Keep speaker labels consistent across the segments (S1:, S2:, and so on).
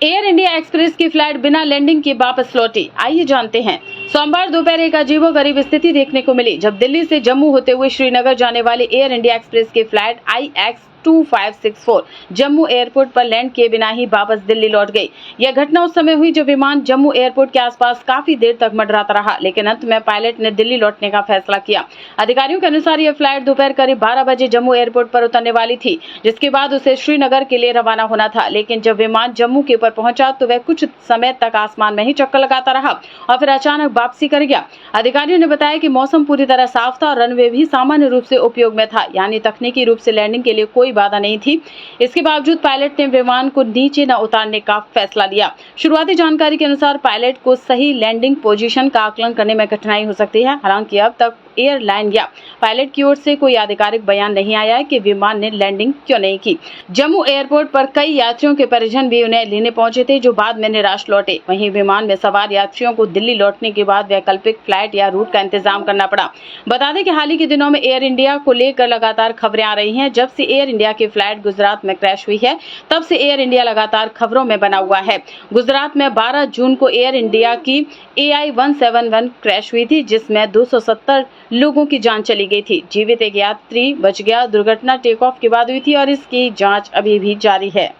S1: Air India express की flight बिना landing के वापस लौटी। आइए जानते हैं। सोमवार दोपहर एक अजीबोगरीब स्थिति देखने को मिली जब दिल्ली से जम्मू होते हुए श्रीनगर जाने वाली एयर इंडिया एक्सप्रेस की फ्लाइट IX2564 जम्मू एयरपोर्ट पर लैंड किए बिना ही वापस दिल्ली लौट गई। यह घटना उस समय हुई जब विमान जम्मू एयरपोर्ट के आसपास काफी देर तक मंडराता रहा, लेकिन अंत में पायलट ने दिल्ली लौटने का फैसला किया। अधिकारियों के अनुसार यह फ्लाइट दोपहर करीब 12 बजे जम्मू एयरपोर्ट पर उतरने वाली थी, जिसके बाद उसे श्रीनगर के लिए रवाना होना था। लेकिन जब विमान जम्मू के ऊपर पहुंचा तो वह कुछ समय तक आसमान में ही चक्कर लगाता रहा और फिर अचानक वापसी कर गया। अधिकारियों ने बताया कि मौसम पूरी तरह साफ था और रनवे भी सामान्य रूप से उपयोग में था, यानी तकनीकी रूप से लैंडिंग के लिए कोई बाधा नहीं थी। इसके बावजूद पायलट ने विमान को नीचे न उतारने का फैसला लिया। शुरुआती जानकारी के अनुसार पायलट को सही लैंडिंग पोजीशन का आकलन करने में कठिनाई हो सकती है। हालांकि अब तक एयरलाइन या पायलट की ओर से कोई आधिकारिक बयान नहीं आया है कि विमान ने लैंडिंग क्यों नहीं की। जम्मू एयरपोर्ट पर कई यात्रियों के परिजन भी उन्हें लेने पहुंचे थे, जो बाद में निराश लौटे। वहीं विमान में सवार यात्रियों को दिल्ली लौटने के बाद वैकल्पिक फ्लाइट या रूट का इंतजाम करना पड़ा। बता दें कि हाल ही के दिनों में एयर इंडिया को लेकर लगातार खबरें आ रही हैं। जब से एयर इंडिया की फ्लाइट गुजरात में क्रैश हुई है, तब से एयर इंडिया लगातार खबरों में बना हुआ है। गुजरात में 12 जून को एयर इंडिया की AI171 क्रैश हुई थी, जिसमें 270 लोगों की जान चली गई थी। जीवित एक यात्री बच गया। दुर्घटना टेक ऑफ के बाद हुई थी और इसकी जांच अभी भी जारी है।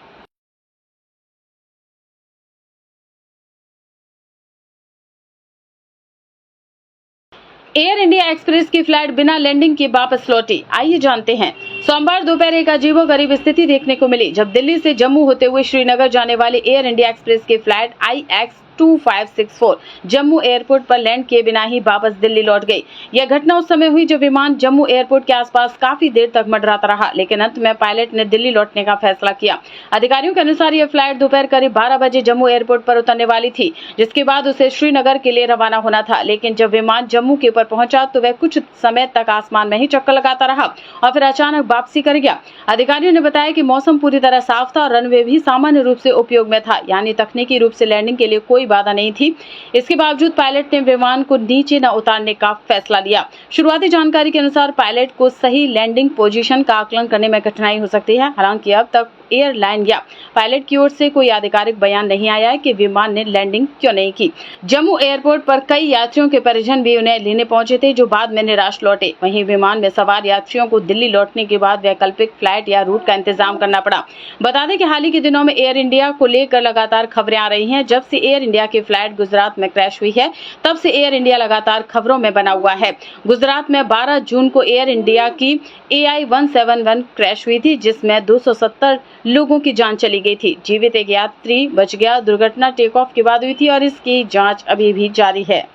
S1: एयर इंडिया एक्सप्रेस की फ्लाइट बिना लैंडिंग के वापस लौटी। आइए जानते हैं। सोमवार दोपहर एक अजीबोगरीब स्थिति देखने को मिली जब दिल्ली से जम्मू होते हुए श्रीनगर जाने वाली एयर इंडिया एक्सप्रेस की फ्लाइट IX2564 जम्मू एयरपोर्ट पर लैंड किए बिना ही वापस दिल्ली लौट गई। यह घटना उस समय हुई जब विमान जम्मू एयरपोर्ट के आसपास काफी देर तक मंडराता रहा, लेकिन अंत में पायलट ने दिल्ली लौटने का फैसला किया। अधिकारियों के अनुसार यह फ्लाइट दोपहर करीब 12 बजे जम्मू एयरपोर्ट पर उतरने वाली थी, जिसके बाद उसे श्रीनगर के लिए रवाना होना था। लेकिन जब विमान जम्मू के ऊपर पहुंचा तो वह कुछ समय तक आसमान में ही चक्कर लगाता रहा और फिर अचानक वापसी कर गया। अधिकारियों ने बताया कि मौसम पूरी तरह साफ था और रनवे भी सामान्य रूप से उपयोग में था, यानी तकनीकी रूप से लैंडिंग के लिए कोई बाधा नहीं थी। इसके बावजूद पायलट ने विमान को नीचे न उतारने का फैसला लिया। शुरुआती जानकारी के अनुसार पायलट को सही लैंडिंग पोजीशन का आकलन करने में कठिनाई हो सकती है। हालांकि अब तक एयरलाइन या पायलट की ओर से कोई आधिकारिक बयान नहीं आया है कि विमान ने लैंडिंग क्यों नहीं की। जम्मू एयरपोर्ट पर कई यात्रियों के परिजन भी उन्हें लेने पहुंचे थे, जो बाद में निराश लौटे। वहीं विमान में सवार यात्रियों को दिल्ली लौटने के बाद वैकल्पिक फ्लाइट या रूट का इंतजाम करना पड़ा। बता दें कि हाल ही के दिनों में एयर इंडिया को लेकर लगातार खबरें आ रही हैं। जब से एयर इंडिया की फ्लाइट गुजरात में क्रैश हुई है, तब से एयर इंडिया लगातार खबरों में बना हुआ है। गुजरात में 12 जून को एयर इंडिया की AI171 क्रैश हुई थी, जिसमें 270 लोगों की जान चली गई थी। जीवित एक यात्री बच गया। दुर्घटना टेक ऑफ के बाद हुई थी और इसकी जांच अभी भी जारी है।